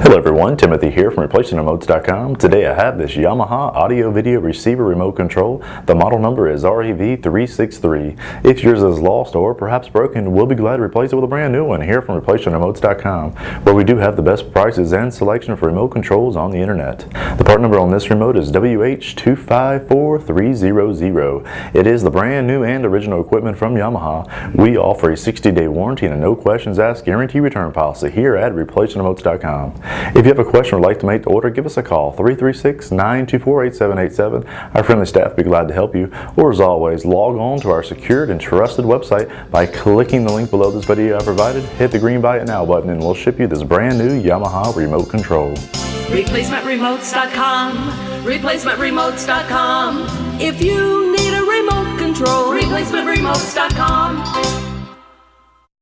Hello everyone, Timothy here from ReplacementRemotes.com. Today I have this Yamaha audio video receiver remote control. The model number is RAV363. If yours is lost or perhaps broken, we'll be glad to replace it with a brand new one here from ReplacementRemotes.com, where we do have the best prices and selection for remote controls on the internet. The part number on this remote is WH254300. It is the brand new and original equipment from Yamaha. We offer a 60-day warranty and a no questions asked guarantee return policy here at ReplacementRemotes.com. If you have a question or would like to make the order, give us a call, 336-924-8787. Our friendly staff will be glad to help you. Or as always, log on to our secured and trusted website by clicking the link below this video I provided. Hit the green Buy It Now button and we'll ship you this brand new Yamaha remote control. ReplacementRemotes.com, ReplacementRemotes.com. If you need a remote control, ReplacementRemotes.com.